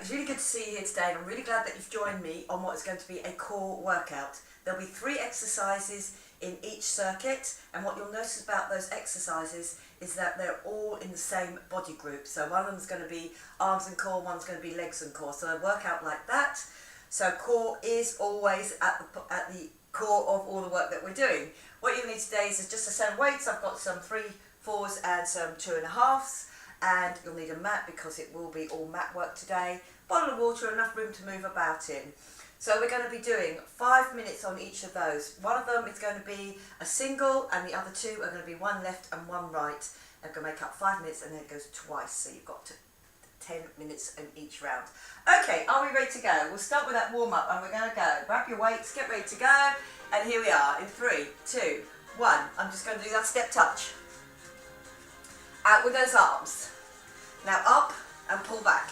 It's really good to see you here today, and I'm really glad that you've joined me on what is going to be a core workout. There'll be 3 exercises in each circuit, and what you'll notice about those exercises is that they're all in the same body group. So one of them is going to be arms and core, one's going to be legs and core. So a workout like that. So core is always at the core of all the work that we're doing. What you'll need today is just the same weights. I've got some 3 4s and some 2.5s. And you'll need a mat because it will be all mat work today. Bottle of water, enough room to move about in. So we're going to be doing 5 minutes on each of those. One of them is going to be a single, and the other 2 are going to be 1 left and 1 right. And going to make up 5 minutes, and then it goes twice. So you've got 10 minutes in each round. Okay, are we ready to go? We'll start with that warm up, and we're going to go. Grab your weights, get ready to go. And here we are in 3, 2, 1. I'm just going to do that step touch. Out with those arms. Now up and pull back.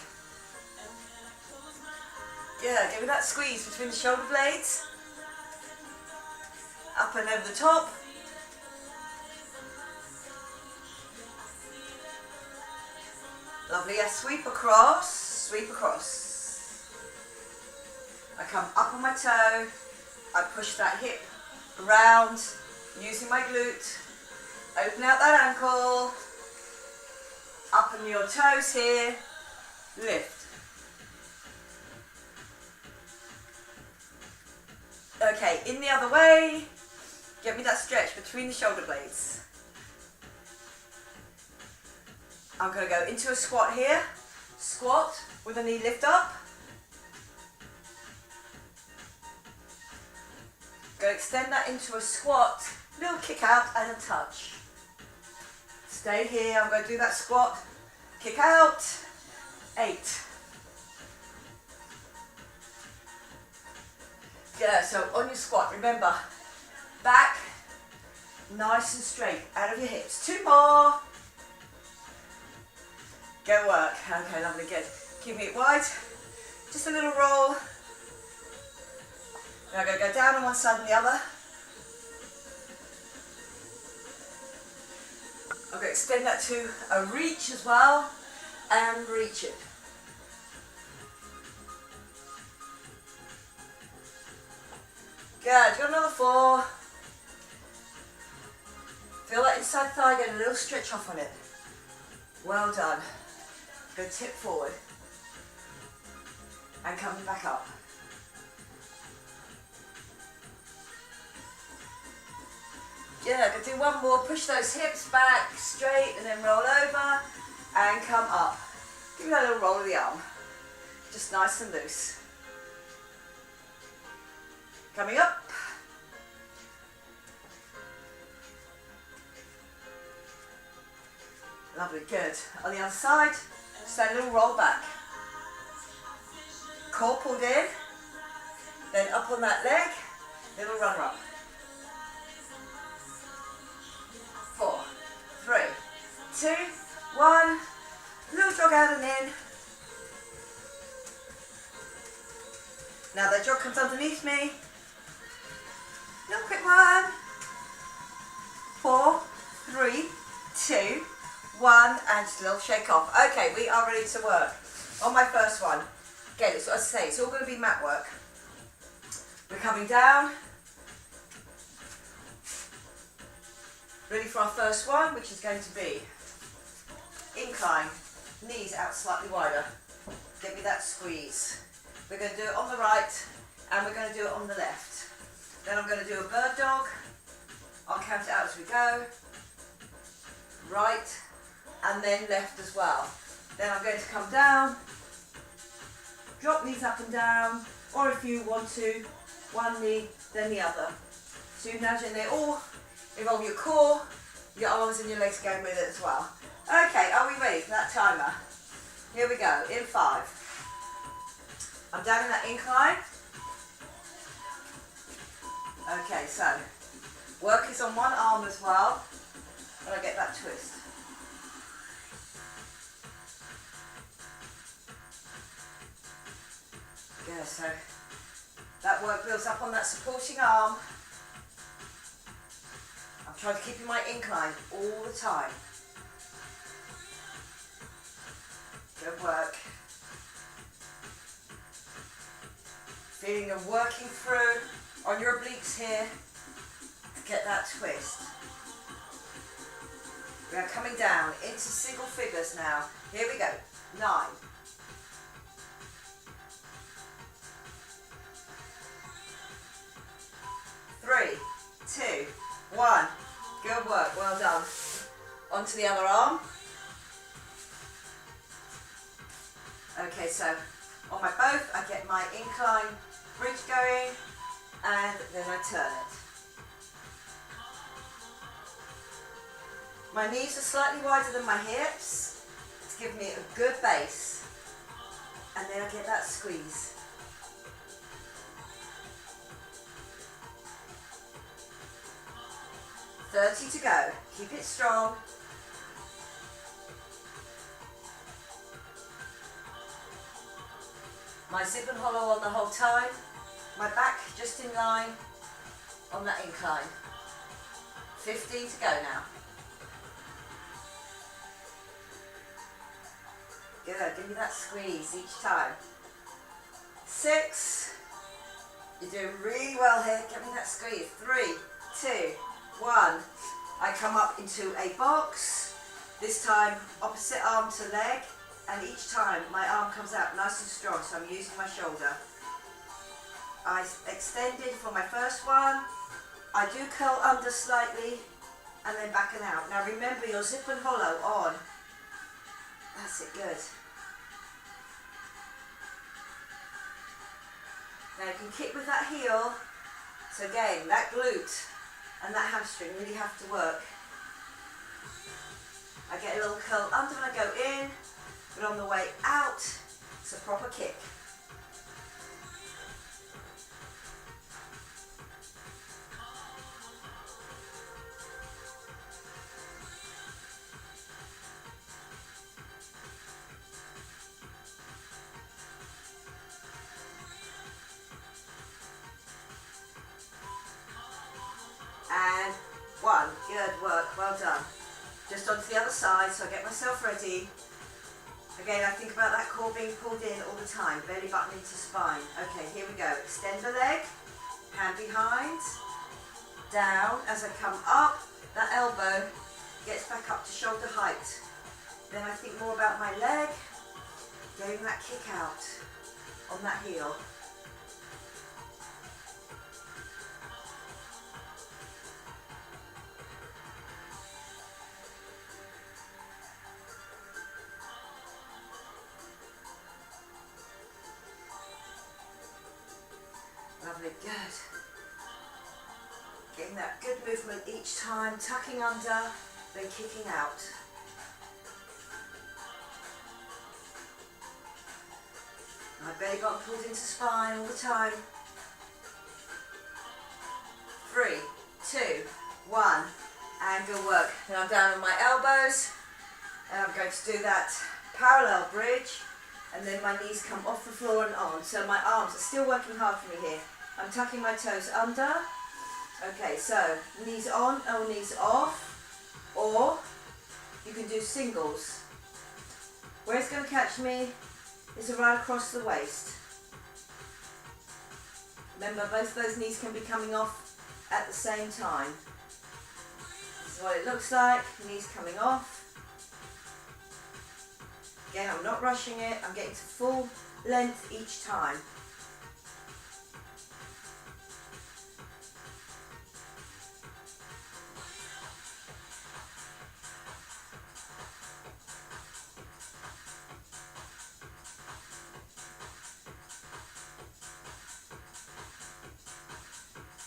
Yeah, give me that squeeze between the shoulder blades. Up and over the top. Lovely, yeah, sweep across, sweep across. I come up on my toe. I push that hip around using my glute. Open out that ankle. Up on your toes here, lift. Okay, in the other way, get me that stretch between the shoulder blades. I'm going to go into a squat here, squat with a knee lift up. Go extend that into a squat, little kick out and a touch. Stay here, I'm going to do that squat, kick out, 8. Yeah, so on your squat, remember, back, nice and straight, out of your hips. 2 more. Go work. Okay, lovely, good. Keep it wide, just a little roll. Now I'm going to go down on one side and the other. I'm going to extend that to a reach as well, and reach it. Good, got another 4. Feel that inside thigh, get a little stretch off on it. Well done. Go tip forward. And coming back up. Yeah, go do one more, push those hips back, straight, and then roll over, and come up. Give me that little roll of the arm. Just nice and loose. Coming up. Lovely, good. On the other side, just a little roll back. Core pulled in, then up on that leg, little runner up. 4, 3, 2, 1. Little jog out and in. Now that jog comes underneath me. Little quick 1. 4, 3, 2, 1, and just a little shake off. Okay, we are ready to work. On my first one, again, it's what I say, it's all going to be mat work. We're coming down. Ready for our first one, which is going to be incline, knees out slightly wider. Give me that squeeze. We're going to do it on the right, and we're going to do it on the left. Then I'm going to do a bird dog. I'll count it out as we go. Right, and then left as well. Then I'm going to come down, drop knees up and down, or if you want to, one knee, then the other. So you imagine they all involve your core, your arms and your legs going with it as well. Okay, are we ready for that timer? Here we go, in 5. I'm down in that incline. Okay, so work is on one arm as well, and I get that twist. Yeah, so that work builds up on that supporting arm. I'm trying to keep in my incline all the time. Good work. Feeling them working through on your obliques here to get that twist. We are coming down into single figures now. Here we go. 9. 3, 2, 1. Good work, well done. Onto the other arm. Okay, so on my both, I get my incline bridge going, and then I turn it. My knees are slightly wider than my hips to give me a good base, and then I get that squeeze. "30 to go. Keep it strong. My zip and hollow on the whole time. My back just in line on that incline. 15 to go now. Good, give me that squeeze each time. 6. You're doing really well here. Give me that squeeze. 3, 2, 1. I come up into a box. This time opposite arm to leg. And each time my arm comes out nice and strong, so I'm using my shoulder. I extended for my first one. I do curl under slightly and then back and out. Now remember your zip and hollow on. That's it, good. Now you can kick with that heel. So again, that glute and that hamstring really have to work. I get a little curl under when I go in. But on the way out, it's a proper kick. And 1, good work, well done. Just onto the other side, so I get myself ready. Again, I think about that core being pulled in all the time, belly button into spine. Okay, here we go. Extend the leg, hand behind, down. As I come up, that elbow gets back up to shoulder height. Then I think more about my leg, getting that kick out on that heel. Lovely, good. Getting that good movement each time, tucking under, then kicking out. My belly button pulled into spine all the time. 3, 2, 1, and good work. Then I'm down on my elbows, and I'm going to do that parallel bridge, and then my knees come off the floor and on. So my arms are still working hard for me here. I'm tucking my toes under. Okay, so knees on or knees off, or you can do singles. Where it's going to catch me is right across the waist. Remember, both those knees can be coming off at the same time. This is what it looks like, knees coming off. Again, I'm not rushing it, I'm getting to full length each time.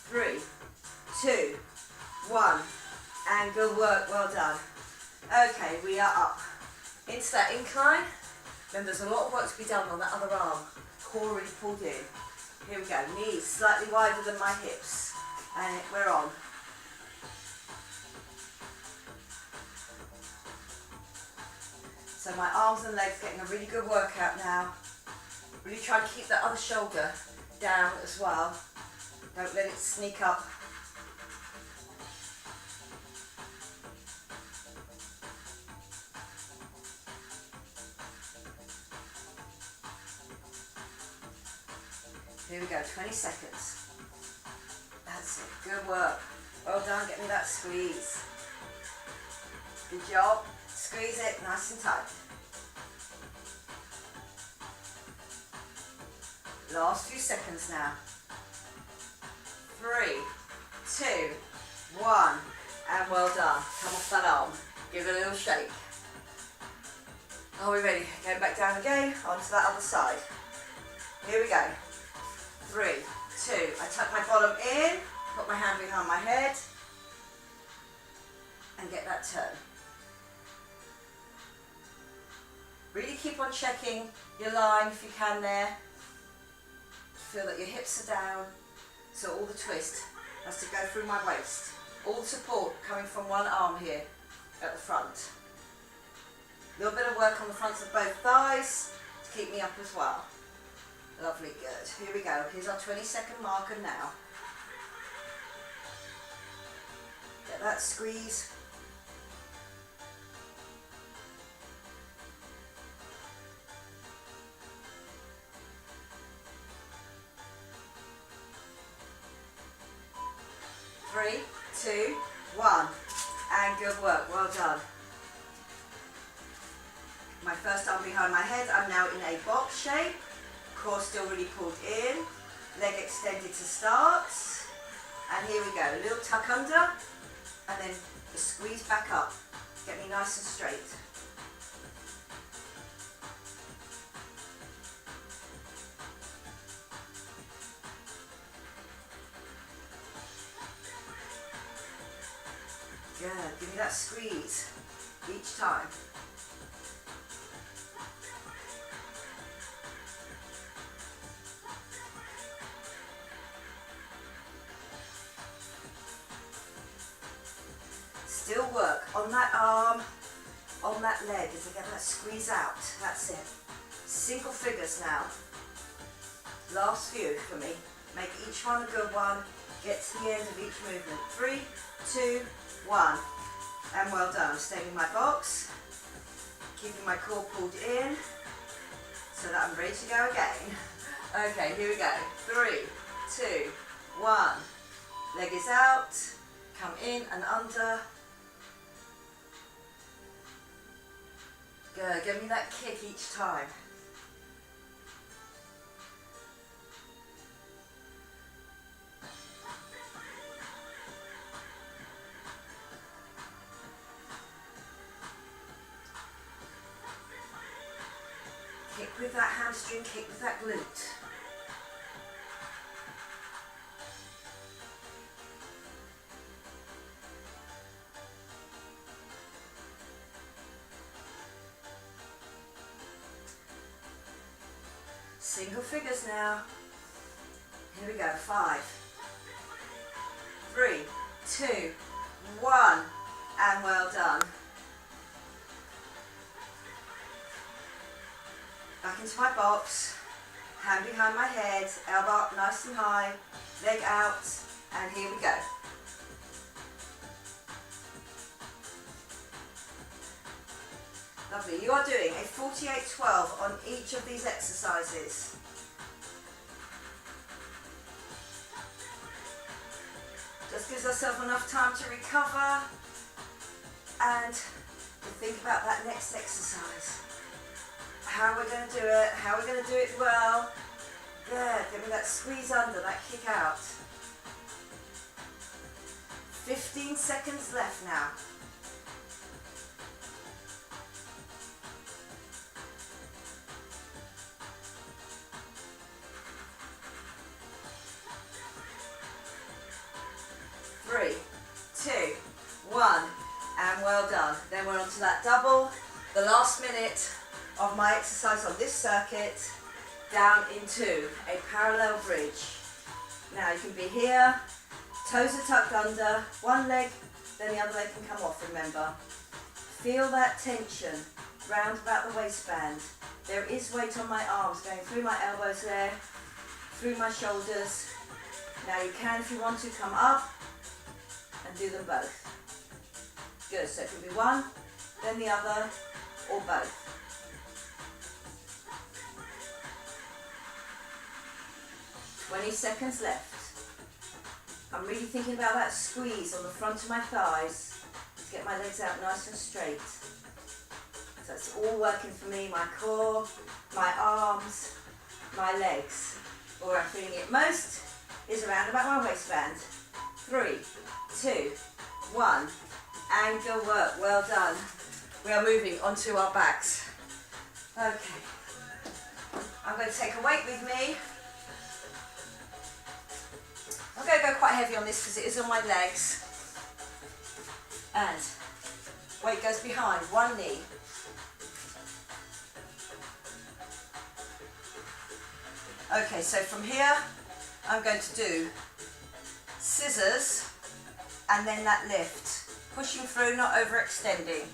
Three, 2, 1, and good work, well done. Okay, we are up into that incline. Then there's a lot of work to be done on that other arm. Core really pulled in. Here we go, knees slightly wider than my hips. And we're on. So my arms and legs getting a really good workout now. Really try and keep that other shoulder down as well. Don't let it sneak up. Here we go, 20 seconds. That's it, good work. Well done, get me that squeeze. Good job. Squeeze it nice and tight. Last few seconds now. 3, 2, 1, and well done. Come off that arm. Give it a little shake. Are we ready? Going back down again, onto that other side. Here we go. 3, 2, I tuck my bottom in, put my hand behind my head, and get that turn. Really keep on checking your line if you can there. Feel that your hips are down, so all the twist has to go through my waist. All the support coming from one arm here at the front. A little bit of work on the fronts of both thighs to keep me up as well. Lovely, good. Here we go. Here's our 20-second marker now. Get that squeeze. Three, 2, 1, and good work, well done. My first arm behind my head, I'm now in a box shape, core still really pulled in, leg extended to start, and here we go, a little tuck under, and then a squeeze back up, get me nice and straight. Good, give me that squeeze each time. Still work on that arm, on that leg as I get that squeeze out. That's it. Single figures now. Last few for me. Make each one a good one. Get to the end of each movement. 3, 2, 1, and well done. Staying in my box, keeping my core pulled in so that I'm ready to go again. Okay, here we go. 3, 2, 1. Leg is out, come in and under. Good, give me that kick each time. Kick with that hamstring, kick with that glute. Single figures now. Here we go, 5, 3, 2, 1, and well done. Back into my box, hand behind my head, elbow up nice and high, leg out, and here we go. Lovely, you are doing a 48-12 on each of these exercises. Just gives ourselves enough time to recover and to think about that next exercise. How we're going to do it, how we're going to do it well. Good, give me that squeeze under, that kick out. 15 seconds left now. Three, 2, 1, and well done. Then we're on to that double. The last minute of my exercise on this circuit, down into a parallel bridge. Now you can be here, toes are tucked under, one leg, then the other leg can come off, remember. Feel that tension round about the waistband. There is weight on my arms going through my elbows there, through my shoulders. Now you can, if you want to, come up and do them both. Good, so it can be one, then the other, or both. 20 seconds left. I'm really thinking about that squeeze on the front of my thighs to get my legs out nice and straight. So it's all working for me, my core, my arms, my legs. Where I'm feeling it most is around about my waistband. 3, 2, 1, and good work, well done. We are moving onto our backs. Okay, I'm going to take a weight with me. I'm going to go quite heavy on this because it is on my legs. And weight goes behind, one knee. Okay, so from here, I'm going to do scissors and then that lift. Pushing through, not overextending.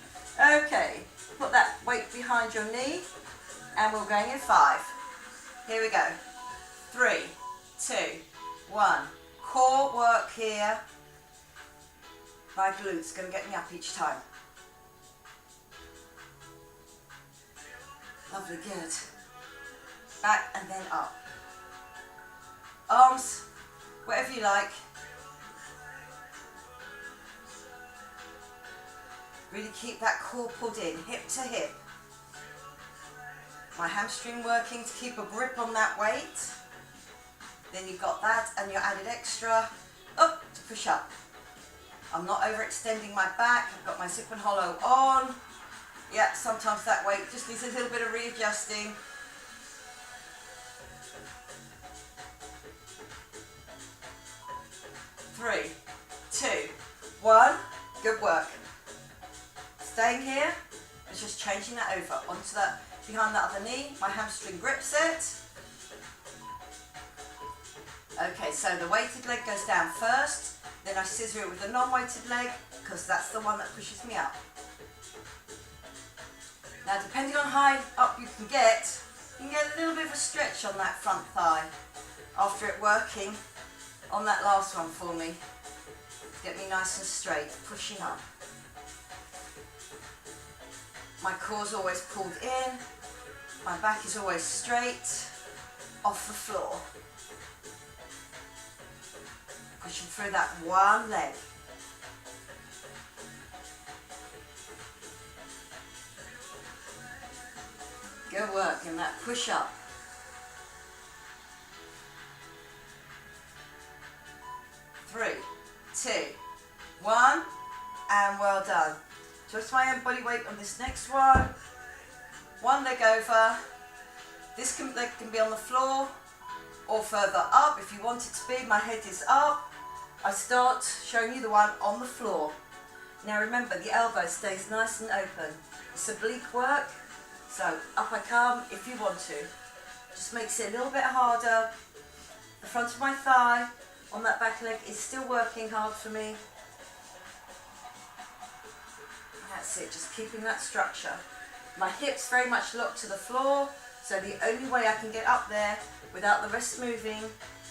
Okay, put that weight behind your knee and we're going in 5. Here we go. 3, 2, 1. Core work here. My glutes going to get me up each time. Lovely, good. Back and then up. Arms, whatever you like. Really keep that core pulled in, hip to hip. My hamstring working to keep a grip on that weight. Then you've got that and your added extra up to push up. I'm not overextending my back. I've got my zip and hollow on. Yeah, sometimes that weight just needs a little bit of readjusting. Three, 2, 1. Good work. Staying here, it's just changing that over onto that, behind that other knee. My hamstring grips it. Okay, so the weighted leg goes down first, then I scissor it with the non-weighted leg because that's the one that pushes me up. Now, depending on how high up you can get a little bit of a stretch on that front thigh after it working on that last one for me. Get me nice and straight, pushing up. My core's always pulled in, my back is always straight, off the floor. Pushing through that one leg. Good work in that push up. 3, 2, 1, and well done. Just my own body weight on this next one. One leg over. This leg can be on the floor or further up if you want it to be. My head is up. I start showing you the one on the floor. Now remember, the elbow stays nice and open. It's oblique work, so up I come if you want to. Just makes it a little bit harder. The front of my thigh on that back leg is still working hard for me. That's it, just keeping that structure. My hips very much locked to the floor, so the only way I can get up there without the rest moving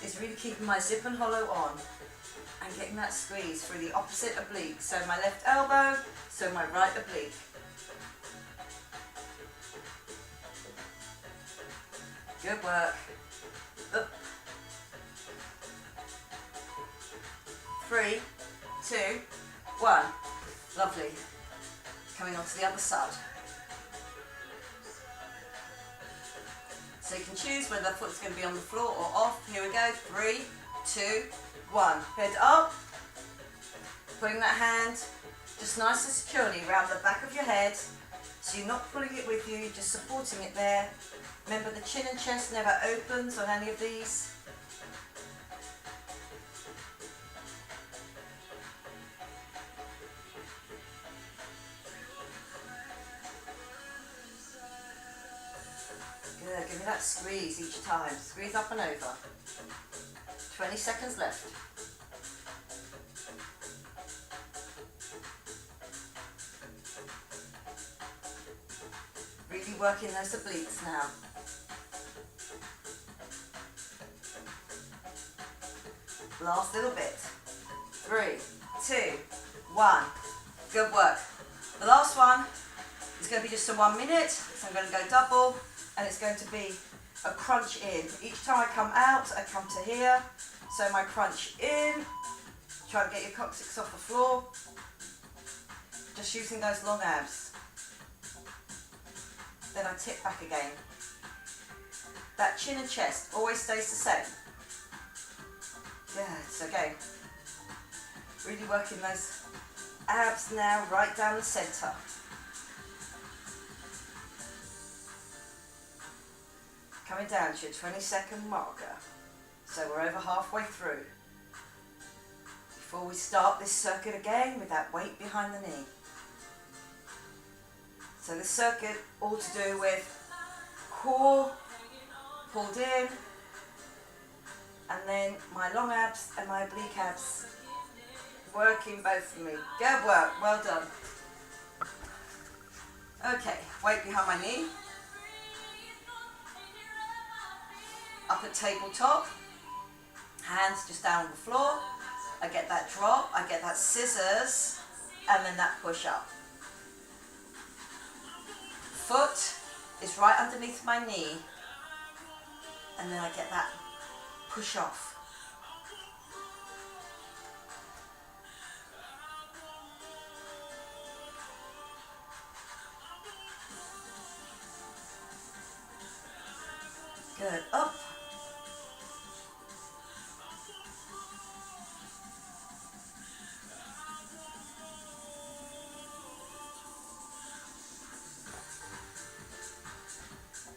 is really keeping my zip and hollow on and getting that squeeze through the opposite oblique. So my left elbow, so my right oblique. Good work. Up. 3, 2, 1. Lovely. Coming on to the other side. So you can choose whether the foot's going to be on the floor or off. Here we go. 3, 2, 1. Head up. Putting that hand just nice and securely around the back of your head. So you're not pulling it with you, just supporting it there. Remember, the chin and chest never opens on any of these. Good, give me that squeeze each time. Squeeze up and over. 20 seconds left. Really working those obliques now. Last little bit. 3, 2, 1. Good work. The last one is going to be just a 1 minute, so I'm going to go double. and it's going to be a crunch in. Each time I come out, I come to here. So my crunch in, try to get your coccyx off the floor. Just using those long abs. Then I tip back again. That chin and chest always stays the same. Good, so go. Really working those abs now right down the centre. Coming down to your 20-second marker. So we're over halfway through. Before we start this circuit again with that weight behind the knee. So this circuit all to do with core pulled in, and then my long abs and my oblique abs working both of me. Good work, well done. Okay, weight behind my knee. Up at tabletop, hands just down on the floor. I get that drop, I get that scissors, and then that push up. Foot is right underneath my knee, and then I get that push off. Good, up.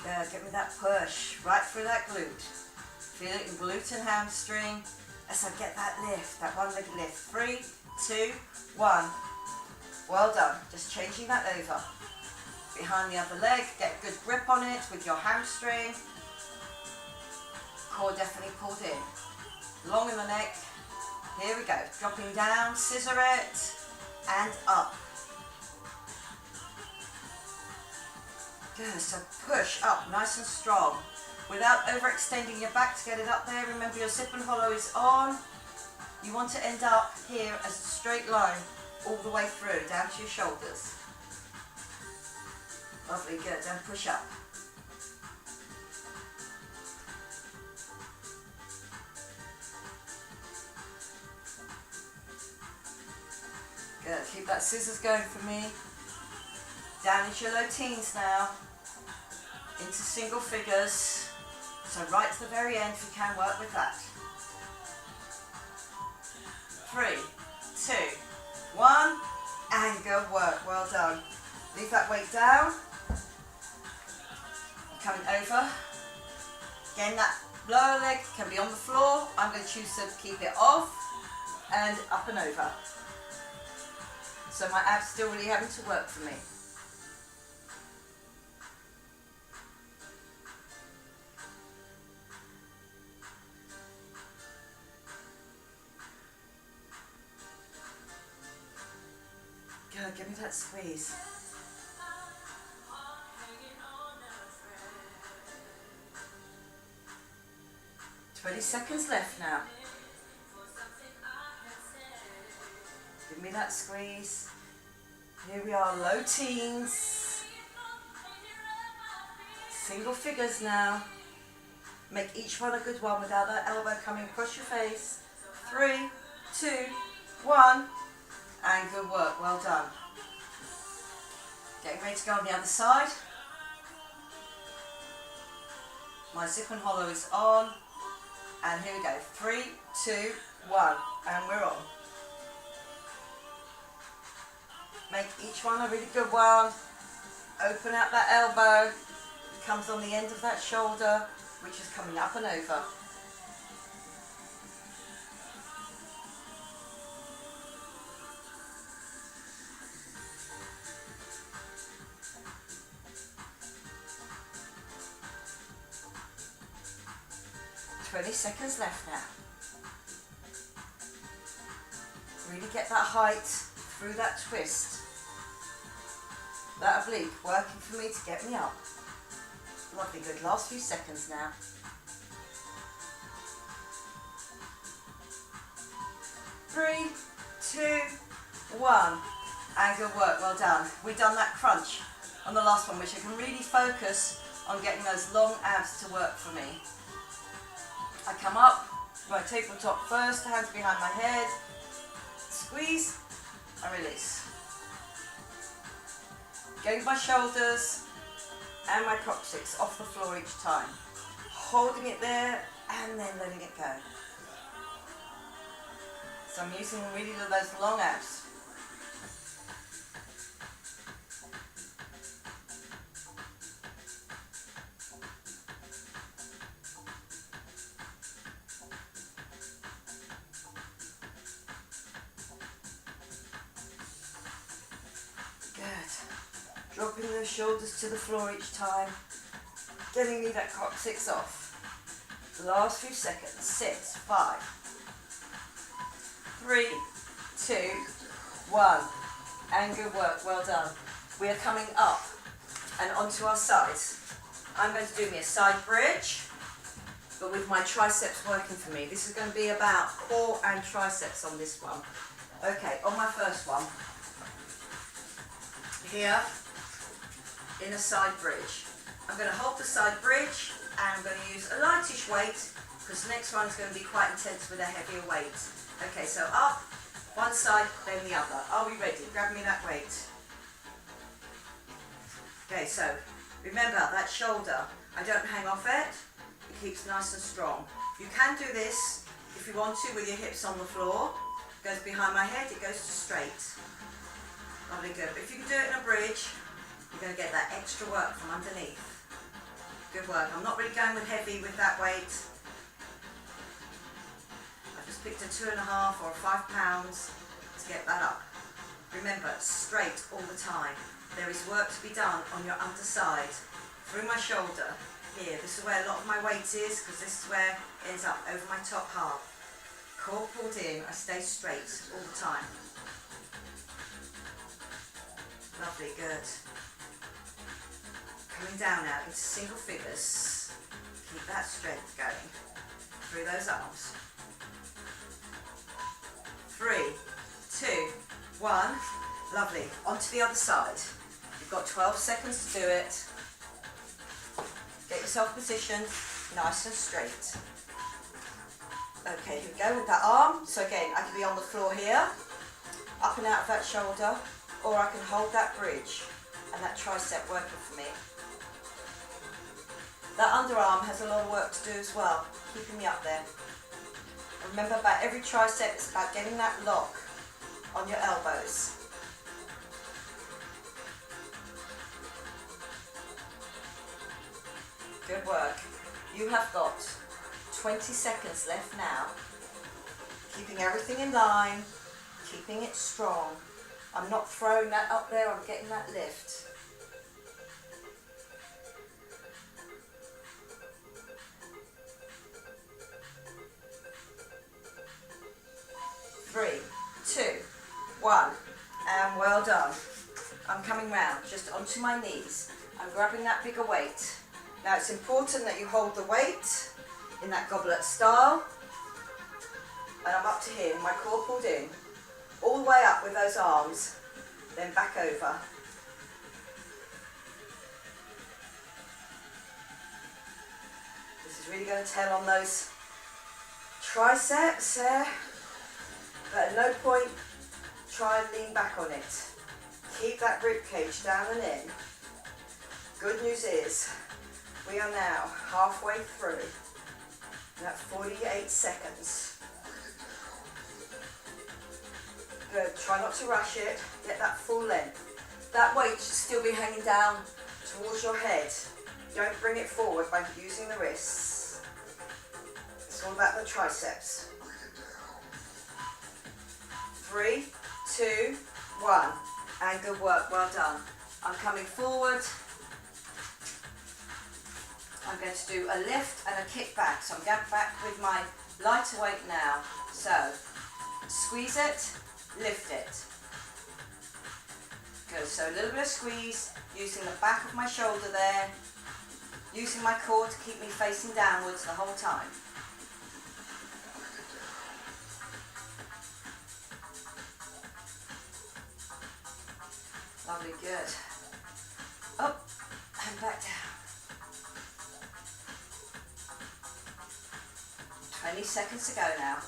Good, get me that push right through that glute. Feel it in glute and hamstring as I get that lift, that one-legged lift. 3, 2, 1. Well done. Just changing that over. Behind the other leg, get good grip on it with your hamstring. Core definitely pulled in. Long in the neck. Here we go. Dropping down, scissor it, and up. Good, so push up nice and strong without overextending your back to get it up there. Remember your zip and hollow is on. You want to end up here as a straight line all the way through, down to your shoulders. Lovely, good, and push up. Good, keep that scissors going for me. Down into your low teens now, into single figures. So right to the very end if you can work with that. 3, 2, 1, and good work, well done. Leave that weight down. Coming over. Again, that lower leg can be on the floor. I'm going to choose to keep it off and up and over. So my abs still really having to work for me. Good, give me that squeeze. "20 seconds left now. Give me that squeeze. Here we are, low teens. Single figures now. Make each one a good one without that elbow coming across your face. 3, 2, 1. And good work, well done. Getting ready to go on the other side. My zip and hollow is on. And here we go. 3, 2, 1. And we're on. Make each one a really good one. Open out that elbow. It comes on the end of that shoulder, which is coming up and over. "20 seconds left now. Really get that height through that twist. That oblique working for me to get me up. Lovely, good. Last few seconds now. 3, 2, 1. And good work, well done. We've done that crunch on the last one, which I can really focus on getting those long abs to work for me. I come up, my tabletop first, hands behind my head, squeeze and release. Getting my shoulders and my coccyx off the floor each time. Holding it there and then letting it go. So I'm using really those long abs. Dropping those shoulders to the floor each time, getting me that coccyx off. The last few seconds. 6, 5, 3, 2, 1. And good work, well done. We are coming up and onto our sides. I'm going to do me a side bridge, but with my triceps working for me. This is going to be about core and triceps on this one. Okay, on my first one, here, in a side bridge. I'm going to hold the side bridge and I'm going to use a lightish weight because the next one is going to be quite intense with a heavier weight. Okay, so up, one side, then the other. Are we ready? Grab me that weight. Okay, so remember that shoulder, I don't hang off it. It keeps nice and strong. You can do this if you want to with your hips on the floor. It goes behind my head, it goes to straight. Lovely, good. But if you can do it in a bridge, you're going to get that extra work from underneath. Good work. I'm not really going with heavy with that weight. I've just picked a 2.5 or 5 pounds to get that up. Remember, straight all the time. There is work to be done on your underside, through my shoulder, here. This is where a lot of my weight is, because this is where it ends up over my top half. Core pulled in, I stay straight all the time. Lovely, good. Coming down now into single figures. Keep that strength going through those arms. 3, 2, 1. Lovely. Onto the other side. You've got 12 seconds to do it. Get yourself positioned nice and straight. Okay, here we go with that arm. So again, I can be on the floor here, up and out of that shoulder, or I can hold that bridge and that tricep working for me. That underarm has a lot of work to do as well, keeping me up there. Remember, about every tricep, it's about getting that lock on your elbows. Good work. You have got 20 seconds left now. Keeping everything in line, keeping it strong. I'm not throwing that up there, I'm getting that lift. Three, 2, 1, and well done. I'm coming round just onto my knees. I'm grabbing that bigger weight. Now it's important that you hold the weight in that goblet style. And I'm up to here, my core pulled in, all the way up with those arms, then back over. This is really going to tell on those triceps there. But at no point try and lean back on it. Keep that rib cage down and in. Good news is, we are now halfway through. And that's 48 seconds. Good, try not to rush it. Get that full length. That weight should still be hanging down towards your head. Don't bring it forward by using the wrists. It's all about the triceps. 3, 2, 1. And good work, well done. I'm coming forward. I'm going to do a lift and a kick back. So I'm going back with my lighter weight now. So squeeze it, lift it. Good, so a little bit of squeeze, using the back of my shoulder there, using my core to keep me facing downwards the whole time. Lovely, good. Up and back down. 20 seconds to go now.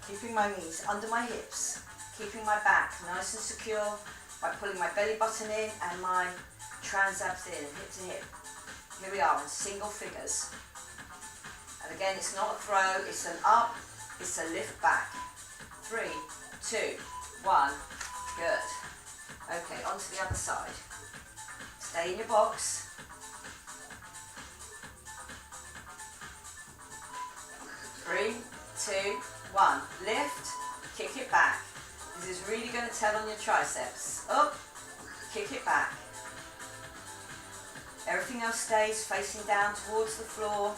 Keeping my knees under my hips, keeping my back nice and secure by pulling my belly button in and my transabs in, hip to hip. Here we are in single figures. And again, it's not a throw, it's an up, it's a lift back. 3, 2, 1, good. Okay, on to the other side. Stay in your box. 3, 2, 1. Lift, kick it back. This is really going to tell on your triceps. Up, kick it back. Everything else stays facing down towards the floor.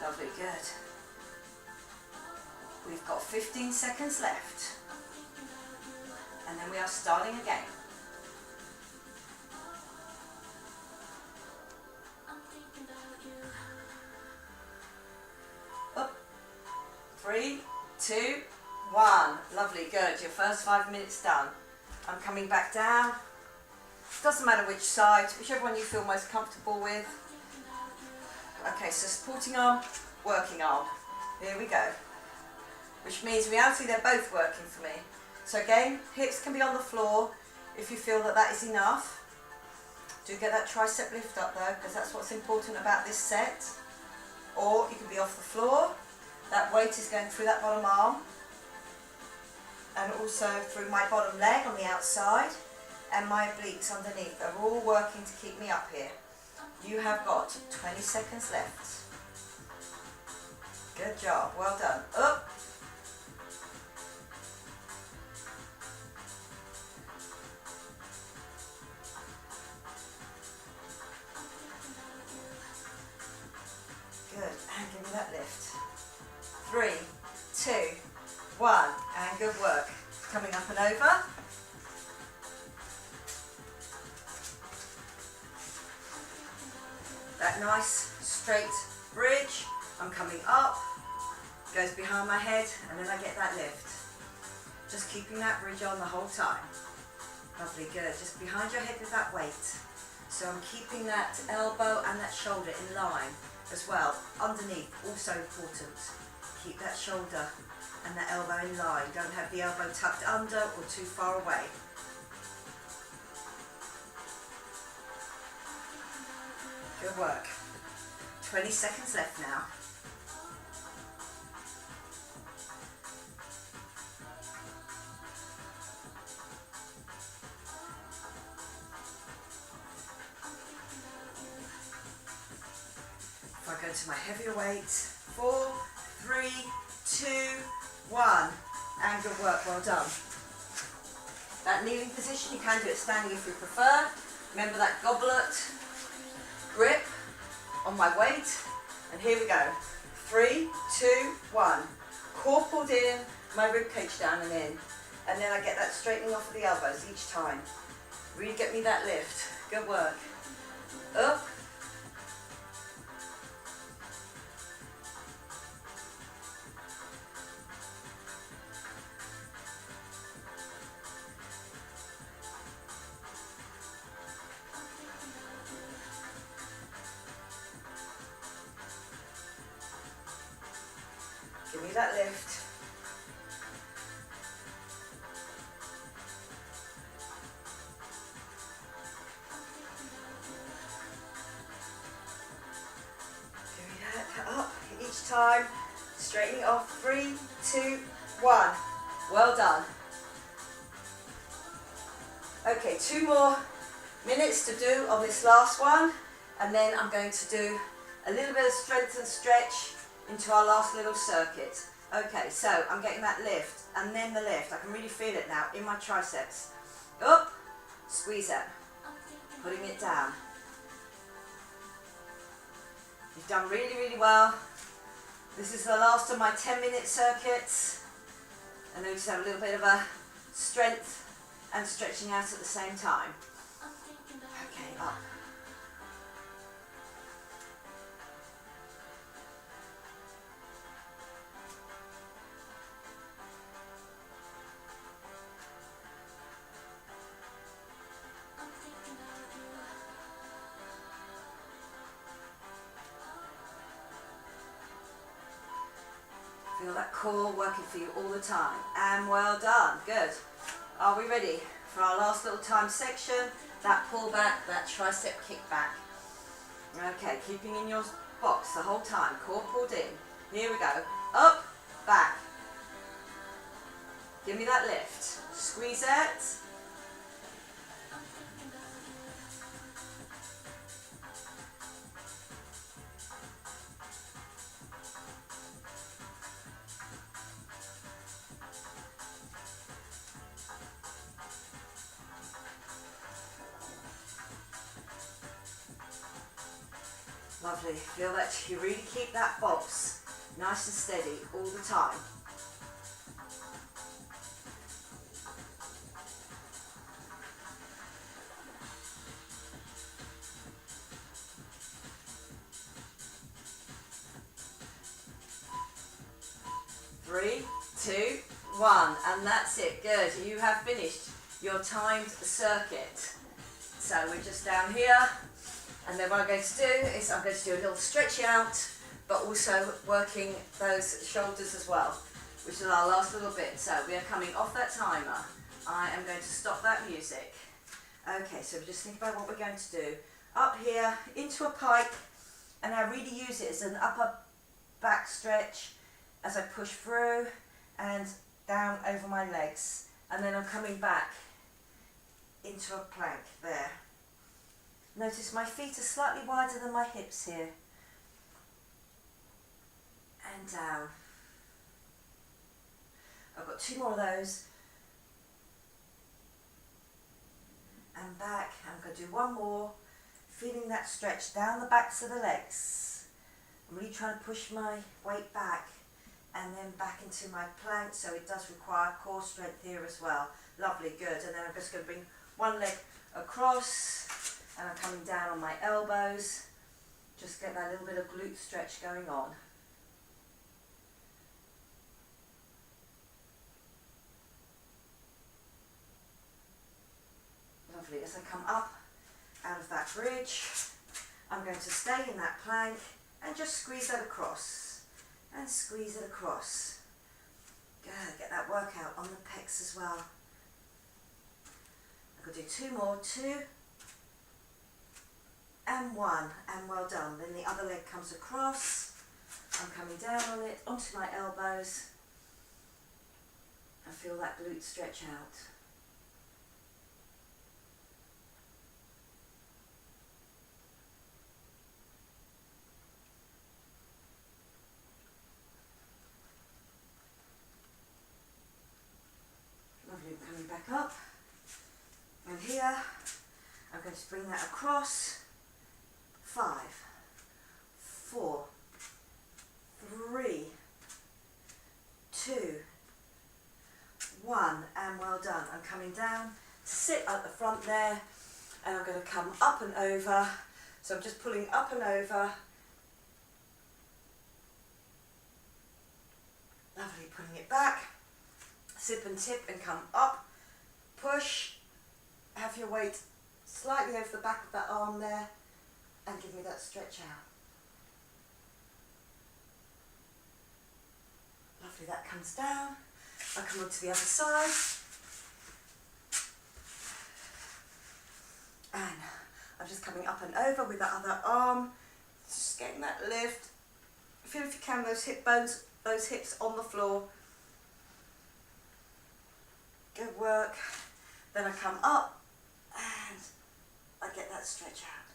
Lovely, good. We've got 15 seconds left. And then we are starting again. Up. 3, 2, 1. Lovely, good. Your first 5 minutes done. I'm coming back down. Doesn't matter which side, whichever one you feel most comfortable with. Okay, so supporting arm, working arm. Here we go. Which means, in reality, they're both working for me. So again, hips can be on the floor if you feel that that is enough. Do get that tricep lift up though, because that's what's important about this set. Or you can be off the floor. That weight is going through that bottom arm. And also through my bottom leg on the outside. And my obliques underneath. They're all working to keep me up here. You have got 20 seconds left. Good job, well done. Up. Good, and give me that lift. 3, 2, 1, and good work. Coming up and over. That nice straight bridge. I'm coming up, goes behind my head, and then I get that lift. Just keeping that bridge on the whole time. Lovely, good. Just behind your head with that weight. So I'm keeping that elbow and that shoulder in line as well. Underneath, also important. Keep that shoulder and that elbow in line. Don't have the elbow tucked under or too far away. Good work. 20 seconds left now. If I go to my heavier weight, 4, 3, 2, 1, and good work, well done. That kneeling position, you can do it standing if you prefer. Remember that goblet grip on my weight, and here we go. 3, 2, 1. Core pulled in, my rib cage down and in, and then I get that straightening off of the elbows each time. Really get me that lift. Good work. Up. Give me that lift. Give me that up each time. Straightening off. 3, 2, 1. Well done. Okay, 2 more minutes to do on this last one, and then I'm going to do a little bit of strength and stretch into our last little circuit. Okay, so I'm getting that lift and then the lift. I can really feel it now in my triceps. Up, squeeze it, putting it down. You've done really, really well. This is the last of my 10-minute circuits. And then we just have a little bit of a strength and stretching out at the same time. Okay, up. Feel that core working for you all the time. And well done. Good. Are we ready for our last little time section? That pull back, that tricep kick back. Okay, keeping in your box the whole time. Core pulled in. Here we go. Up, back. Give me that lift. Squeeze it. Lovely. Feel that you really keep that box nice and steady all the time. Three, two, one, and that's it. Good. You have finished your timed circuit. So we're just down here, and then what I'm going to do is I'm going to do a little stretch out, but also working those shoulders as well, which is our last little bit. So we are coming off that timer. I am going to stop that music. Okay, so just think about what we're going to do. Up here, into a pike, and I really use it as an upper back stretch as I push through and down over my legs. And then I'm coming back into a plank there. Notice my feet are slightly wider than my hips here. And down. I've got two more of those. And back. I'm going to do one more. Feeling that stretch down the backs of the legs. I'm really trying to push my weight back and then back into my plank, so it does require core strength here as well. Lovely, good. And then I'm just going to bring one leg across, and I'm coming down on my elbows. Just get that little bit of glute stretch going on. Lovely. As I come up out of that bridge, I'm going to stay in that plank and just squeeze that across. And squeeze it across. Good, get that workout on the pecs as well. I'm going to do two more, 2 and 1, and well done. Then the other leg comes across. I'm coming down on it, onto my elbows. And feel that glute stretch out. Coming back up, and here I'm going to bring that across. 5, 4, 3, 2, 1, and well done. I'm coming down to sit at the front there, and I'm going to come up and over. So I'm just pulling up and over. Lovely, putting it back. Sip and tip and come up, push, have your weight slightly over the back of that arm there, and give me that stretch out. Lovely, that comes down. I come on to the other side, and I'm just coming up and over with that other arm, just getting that lift. Feel if you can those hip bones, those hips on the floor. Good work. Then I come up and I get that stretch out.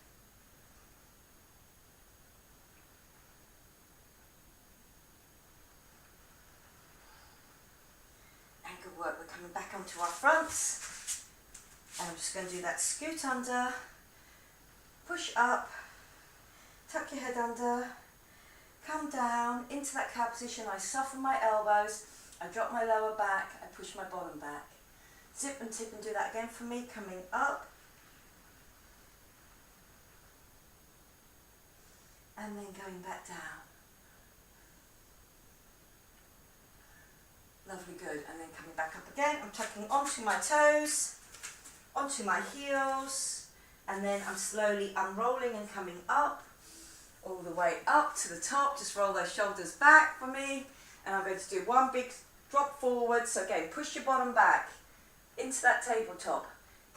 And good work. We're coming back onto our fronts. And I'm just going to do that scoot under, push up, tuck your head under, come down into that cow position. I soften my elbows. I drop my lower back, I push my bottom back. Zip and tip and do that again for me, coming up. And then going back down. Lovely, good. And then coming back up again. I'm tucking onto my toes, onto my heels, and then I'm slowly unrolling and coming up, all the way up to the top. Just roll those shoulders back for me. And I'm going to do one big drop forward. So again, push your bottom back into that tabletop.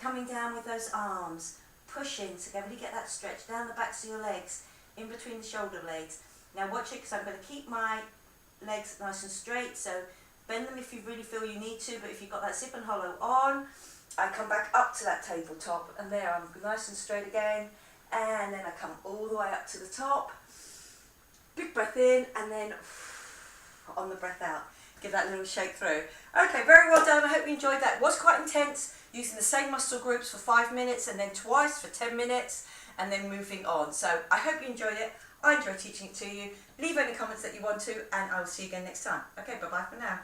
Coming down with those arms, pushing, so really get that stretch down the backs of your legs, in between the shoulder blades. Now watch it, because I'm going to keep my legs nice and straight, so bend them if you really feel you need to, but if you've got that zip and hollow on, I come back up to that tabletop, and there I'm nice and straight again, and then I come all the way up to the top, big breath in, and then on the breath out. Give that little shake through. Okay, very well done. I hope you enjoyed that. It was quite intense, using the same muscle groups for 5 minutes and then twice for 10 minutes and then moving on. So I hope you enjoyed it. I enjoyed teaching it to you. Leave any comments that you want to, and I will see you again next time. Okay, bye-bye for now.